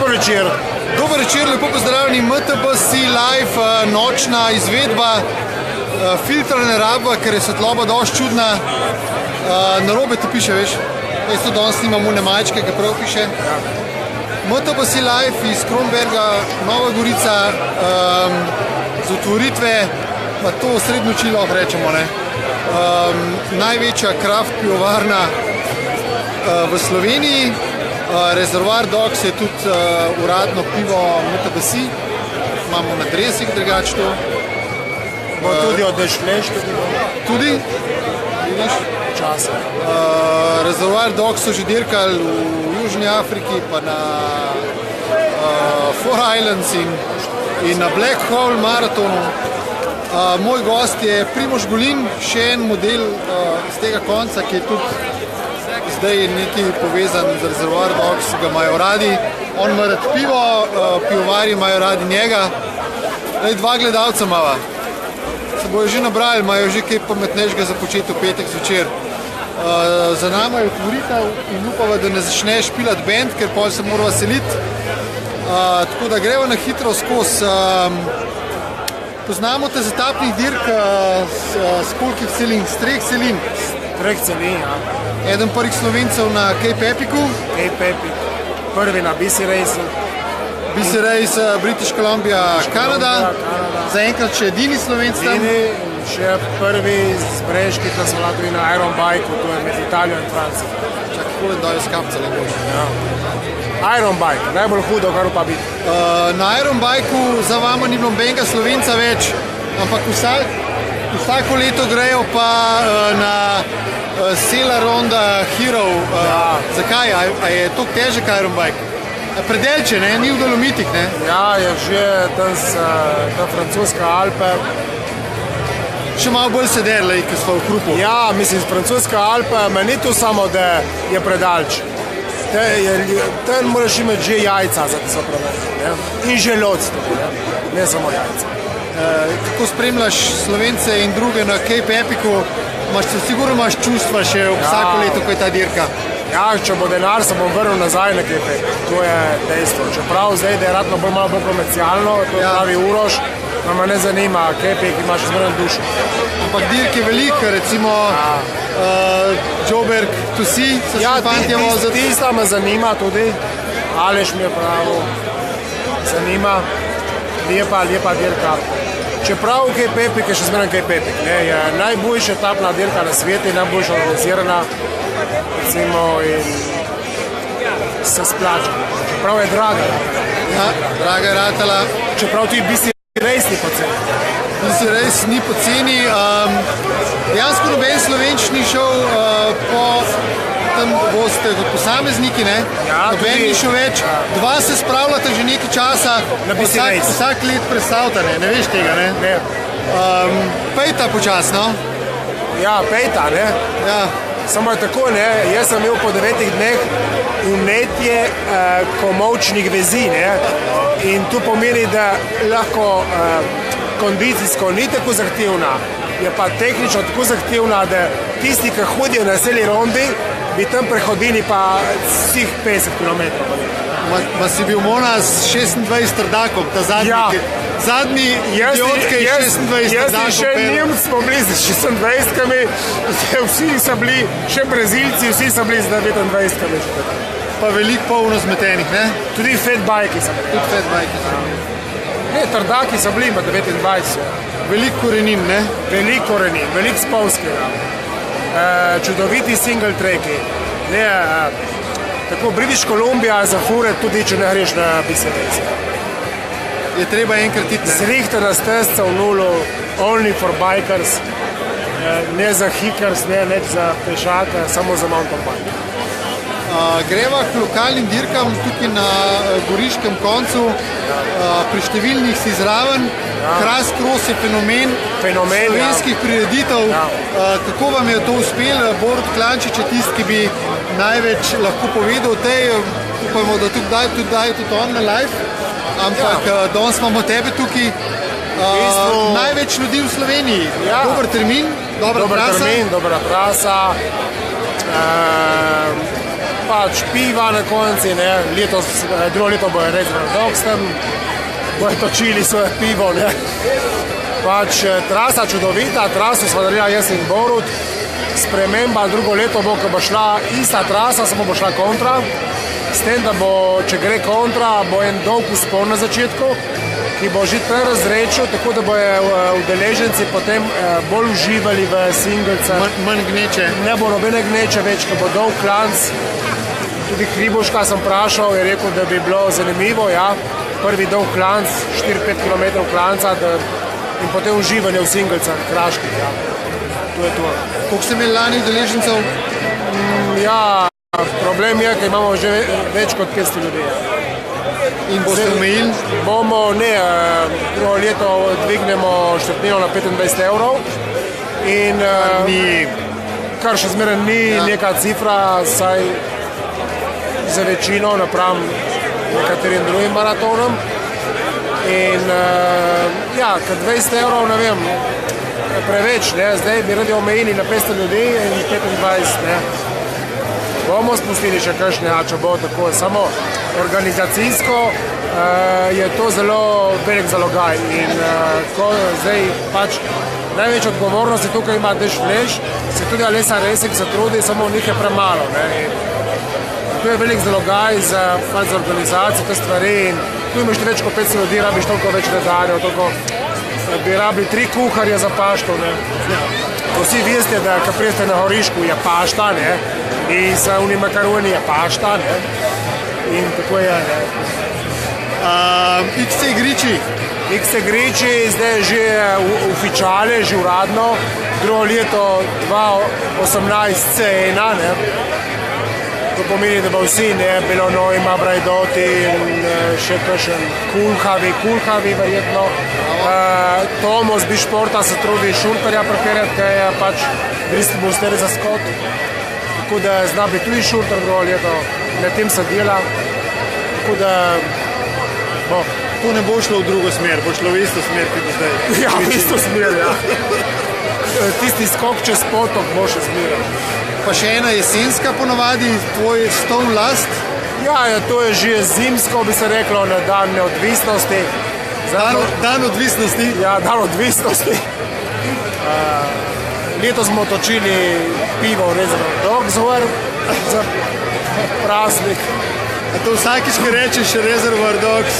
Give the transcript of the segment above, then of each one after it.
Dober večer. Dober večer, lepo pozdravljeni, MTBC Live, nočna izvedba, filtra ne rabva, ker je svetloba dosti čudna, narobe ti piše, veš, jaz to danes nimam une majčke, ki prav piše. MTBC Live iz Kronberga, Nova Gorica, z otvoritve, pa to sred noči lahko rečemo, ne. Največja kraft pivovarna v Sloveniji. Reservoir Dogs je tudi uradno pivo MTBC, imamo na dresih drugače to. Bo tudi odešleš? Tudi? Vidiš? Časa. Reservoir Dogs so že dirkali v Južni Afriki, pa na Four Islands in na Black Hole maratonu. Moj gost je Primož Golin, še en model z tega konca, ki je tudi zdaj je nekaj povezan z Reservoir Dogs, ga imajo radi. On ima rad pivo, pivovari imajo radi njega. Dva gledalca imava. Se bojo že nabrali, imajo že kaj pametnejšega za početi v petek zvečer. Za nama je otvoritev in upava, da ne začne špilati band, ker pol se morava seliti. Tako da greva na hitro skozi. Poznamo te z etapnih dirk s kolikih celin? S 3 celin? 3 celin, ja. Eden prvih Slovencev na Cape Epicu. Cape Epic, prvi na BC Race. BC Race, British Columbia, Kanada. Zaenkrat še edini Slovenc tam. Edini, še prvi z Breški, ki smo lahko na Iron Bikeu, to je med Italijo in Francijo. Čak, kako dajo skapce lepo. Ja. Iron Bike, najbolj hudo, kar pa biti. Na Iron Bikeu za vama ni bilo nobenega Slovenca več, ampak vsako leto grejo pa na Sela Ronda Hero. Zakaj? A je to težek Iron Bike? Predelče, ne? Ni v Dolomitih, ne? Ja, je že ta francoska Alpe. Še malo bolj sedeli, ki smo v hrupu. Ja, mislim, francoska Alpe, me ni to samo, da je predalč. Ten moraš imeti že jajca, za to so prevedeni. In želodstvo, ne samo jajca. Kako spremljaš Slovence in druge na Cape Epicu? Sigurno imaš čustva še vsako leto, ko je ta dirka. Ja, če bo denar, se bom vrnil nazaj na Cape Epic. To je dejstvo. Čeprav zdaj, da je ratno malo bolj komercialno, to pravi Uroš, me ne zanima, Cape Epic imaš zmerno dušo. Ampak dirk je veliko, recimo Joburg, Tusi, so še fantje voziti. Tista me zanima tudi, Aleš mi je pravo, zanima, lepa dirka. Čeprav Cape Epic je še zmerno Cape Epic, je najboljša etapna dirka na svetu, najboljša organizirana, recimo, in se splača. Čeprav je draga. Ja, draga je ratala. Čeprav tudi BC Race ni poceni. BC Race ni poceni. Dejansko noben Slovenč ni šel tam boste kot posamezniki, ne? Noben ni šel več. Dva se spravljate že nekaj časa, vsak let predstavljate, ne veš tega, ne? Ne. Pejta počasno. Ja, pejta, ne? Ja. Samo je tako, ne? Jaz sem imel po 9 dneh vnetje komolčnih vezi, ne? In to pomeni, da lahko kondicijsko ni tako zahtevna, je pa tehnično tako zahtevna, da tisti, ki hodijo na celi rondi, bi tam prehodili pa vseh 50 km. Ma si bil Mona s 26 trdakom, ta zadnji idiotke je 26 trdakom. Jaz še njim smo bili z 26-kami, vsi so bili, še Brazilci, vsi so bili z 29-kami. Pa veliko polno zmetenih, ne? Tudi fatbajki so bili. Tudi fatbajki so bili. Ne, trdaki so bili, pa 29. Veliko korenin, ne? Veliko korenin, veliko spolskega. Čudoviti single tracki. Tako British Columbia za fure, tudi če ne greš na BC Race. Je treba enkrat iti, ne? Zrihtana stezca v nulo, only for bikers, ne za hikers, ne za pešaka, samo za mountain bike. Greva k lokalnim dirkam tukaj na goriškem koncu, pri številnih si zraven. Kras Cross je fenomen slovenskih prireditev. Kako vam je to uspelo? Borut Klančič je tisti, ki bi največ lahko povedal o tej, upamo, da tudi daje tudi on na live, ampak danes imamo tebe tukaj. Največ ljudi v Sloveniji. Dober termin, dobra trasa. Dobra trasa. pač piva na konci, ne, letos, drugo leto bojo Reservoir Dogs tam, bojo točili svoje pivo, ne. Pač trasa čudovita, traso smo naredili jaz in Borut, sprememba drugo leto bo, ko bo šla ista trasa, samo bo šla kontra, s tem, da bo, če gre kontra, bo en dolg vzpon na začetku, ki bo že prerazrečil, tako da bojo udeleženci potem bolj uživali v singlce. Manj gneče. Ne bo nobene gneče več, ko bo dolg klanc. Tudi Hriboška sem vprašal, je rekel, da bi bilo zanimivo, ja, prvi dolg klanc, 4-5 km klanca, in potem uživanje v singlcah, kraških, ja. To je to. Koliko ste imeli lani udeležencev? Ja, problem je, ker imamo že več kot 500 ljudi. In boste omejili? Bomo, ne, drugo leto dvignemo štartnino na 25 evrov in kar še zmeraj ni neka cifra, saj za večino napram nekaterim drugim maratonom. In ja, kad 20 evrov, ne vem, preveč, ne, zdaj bi radi omejili na 500 ljudi in 25, ne. Bomo spustili še kakšne, če bo tako, samo organizacijsko je to zelo velik zalogaj in ko zdaj pač največ odgovornosti tukaj ima Dash Flash, se tudi Alesa Resek se trudi, samo njih je premalo, ne. To je velik zalogaj za organizacijo, te stvari in tu imaš več kot 500 ljudi, rabiš toliko več redarjev, toliko bi rabili 3 kuharje za pašto, ne. Vsi veste, da kad prijeste na Horišku je pašta, ne, in sa oni makaroni je pašta, ne, in tako je, ne. XC Griči? XC Griči zdaj že oficiale, že uradno, drugo leto 2018 C1, ne. To pomeni, da bo vsi, ne, Belonojma, Brajdoti in še kakšen Kulhavi verjetno. Tomo z Bišporta se trudi šurtarja preperjati, ker je pač Bristol za skot. Tako da zna biti tudi šurtar drugo leto, na tem se dela. Tako da bo. To ne bo šlo v drugo smer, bo šlo v isto smer, kot do zdaj. Ja, v isto smer, ja. Tisti skok čez potok bo še zmeraj. Pa še ena jesenska ponovadi, tvoj Stone Last? Ja, to je že zimsko, bi se reklo, na dan neodvisnosti. Dan odvisnosti? Ja, dan odvisnosti. Letos smo točili pivo Reservoir Dogs za praznik. A to vsakič, ko rečeš Reservoir Dogs,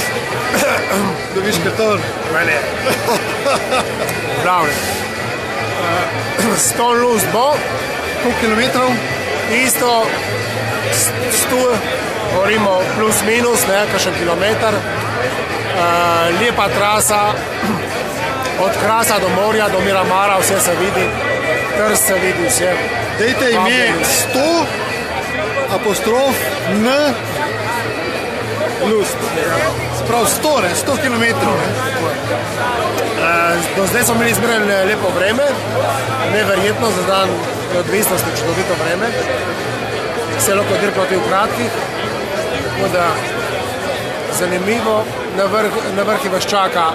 dobiš kator? Ne. Pravno. Stone Lust bo. Koliko kilometrov? Isto 100, govorimo plus minus, ne, kakšen kilometer. Lepa trasa, od Krasa do morja, do Miramara, vse se vidi, Trst se vidi, vse. Dajte ime 100 apostrof N Lust. Sprav 100 kilometrov. Do zdaj smo imeli zmeraj lepo vreme, neverjetno za dan odvisnosti, čudovito vreme. Vse lahko dirkalo tudi v kratkih, tako da zanimivo. Na vrhi vas čaka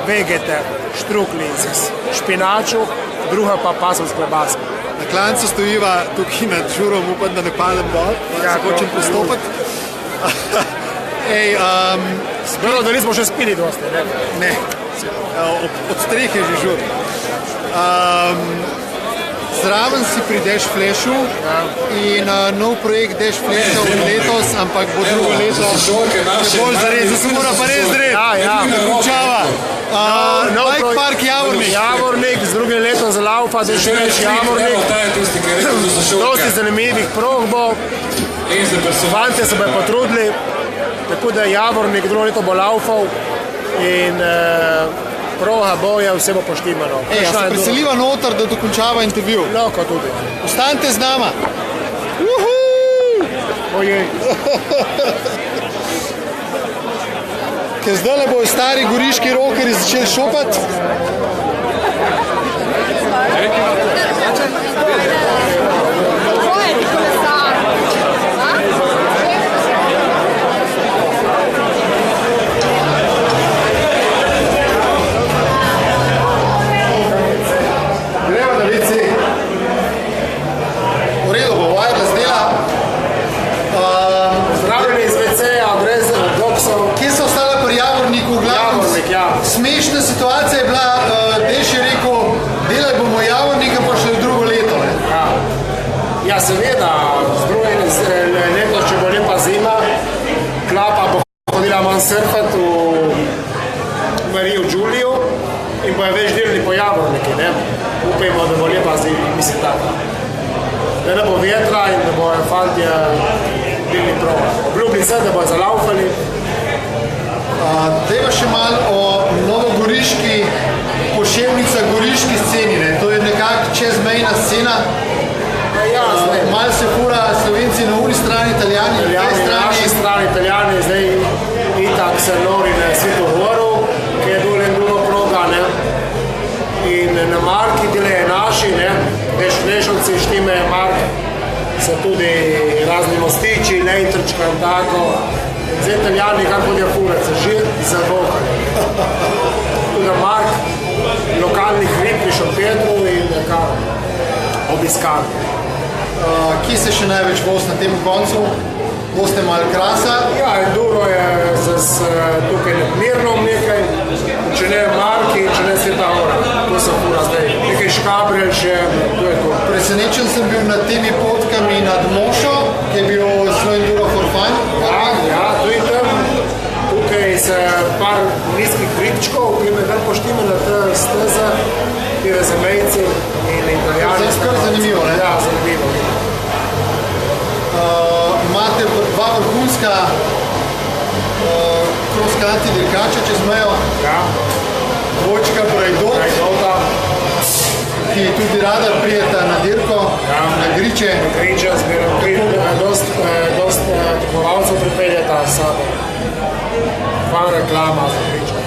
vegete, štrukli z špinaču, druga pa pasov s klebasko. Na klancu stojiva tukaj nad žurom, upam, da ne padem dol, ja, se hočem postopati. Zbralo, da nismo še spili dosti, ne? Ne, od strehe že žur. Zraven si pri Dash Flashu in nov projekt Dash Flasha letos, ampak bo drugo leto bolj zares, se mora pa res dret. Ja. Končava. Bike Park Javornik. Javornik, z drugim letom za laufa, Dash Flash Javornik. Dosti zanimivih prog bo. Fante se bojo potrudili, tako da Javornik drugo leto bo laufal in proga boja, vse bo poštimano. Se preseliva noter, da dokončava intervju. Lahko tudi. Ostanite z nama. Ojej. Ker zdaj bojo stari goriški rokerji začeli šopati. manj surfati v Mariju Giuliju in bojo več delali po Javorniki, ne? Upajmo, da bo lepa zima, mislim tako. Da ne bo vetra in da bojo fantje delali prav. Obljubili se, da bojo zalaufali. Dejva še malo o novogoriški, Poševnica goriški sceni, ne? To je nekako čezmejna scena. Ja, malo se fura Slovenci na uni strani, Italijani na tej strani. Na naši strani Italijani, zdaj itak se nori na Svetogoru, ki je dole in drugo proga, ne? In na Marki delejo naši, ne? Veš, Nešovci, Štime, Mark, so tudi razni mostiči, Lejtrčka in tako. Zdaj Italijani, kar hodijo furat, se že zavokali. Tudi na Mark, lokalnih rib pri Šompetru in nekako obiskali. Kje se še največ voz na tem koncu? Boste malo krasa? Ja, enduro je tukaj Mirno nekaj, če ne Marki, če ne Sveta Gora. To se fura zdaj. Nekaj Škabrelj še, to je to. Presenečen sem bil nad temi potkami nad Mošo, ki je bil svoj enduro for fun. Ja, to je tam. Tukaj se par nizkih ribčkov, ki me tam poštime na te steze, ti razumejci in Italijani. To je skoro zanimivo, ne? Ja, zanimivo. Imate dva vrhunska cross-country dirkača čez mejo. Ja. Dvojčka Brajdota, ki tudi rada prijeta na dirko, ja. Na Griče. Na Griče, zmeraj dost tekmovalcev pripeljeta s sabo. Hvala reklama za Griče.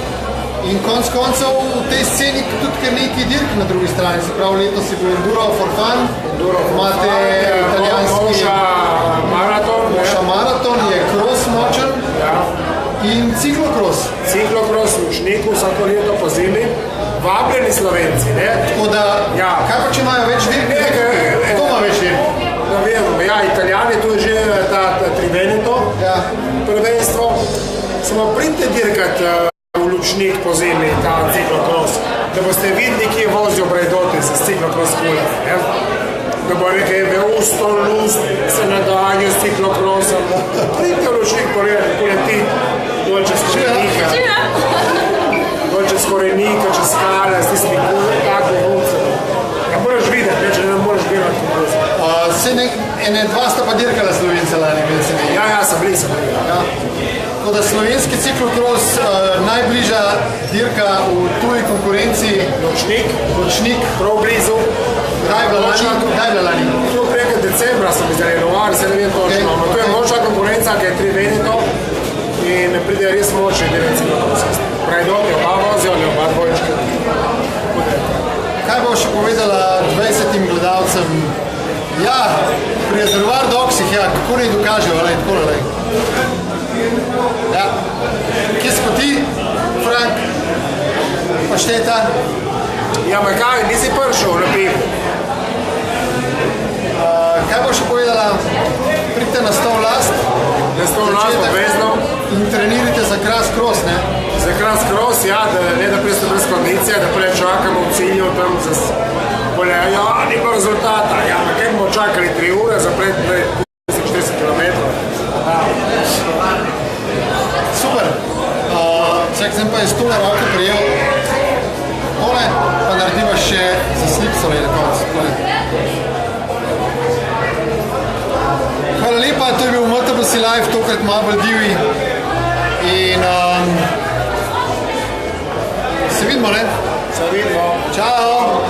In konc koncev v tej sceni tudi kar neki dirk na drugi strani, se pravi letos je bil Enduro for fun, imate italijanski Moša maraton, je cross močen, ja. In ciklokros. Ciklokros v Lučniku vsako leto po zimi, vabljeni Slovenci, ne? Tako da, ja. Kaj pa če imajo več dirk? Kdo ima več dirk? Ne vem, ja, Italijani tu je že ta Triveneto, ja. Prvenstvo, samo pridite dirkat v Lučnik po zimi, ta ciklokros, da boste videli, kje vozijo Brajdoti s ciklokros kulami, ne? Da bo nekaj Veusto, Lust, se nadalje s ciklokrosom. Pridite v Lučnik poleti, dol čez Korenika. Dol čez Korenika, čez skale, s tistimi kulami, tako vunce. Ja, moraš videti, če ne moraš gledati v Lučnik. Ene dva sta pa dirkala Slovenca lani, bil se mi. Ja, sem bili. Ja. Tako da slovenski ciklokros najbližja dirka v tuji konkurenci Lučnik, prav blizu. Kdaj je bila lani? To preko decembra sem zdaj, januar, se ne vem točno. Okay. To je močna konkurenca, ki je Triveneto in pride res močni direk ciklokrosa. Brajdoti oba vozijo, ali oba dvojčka. Kaj bo še povedala 20 gledalcem? Ja, pri rezervoar doksih, ja, kako ne dokažejo, ali tako ne. Ja, kje si pa ti, Frank, Pašteta? Ja, ma kaj, nisi pršel na pivu. Kaj bo še povedala? Pridite na 100 vlast. Na 100 vlast, obvezno. In trenirite za Kras Cross, ne? Za Kras Cross, ja, ne da preste brez kondicije, da pole čakamo v cilju tam za... Pole, ja, ni pa rezultata. Ja, na kaj bomo čakali 3 ure za pred 40 km. Ja. Super. Vsak sem pa iz tole roke prijel. Tole pa narediva še za slipsole na konc. Hvala lepa, to je bil MTBC Live, tokrat malo bolj divji. In se vidimo, ne? Se vidimo. Čau.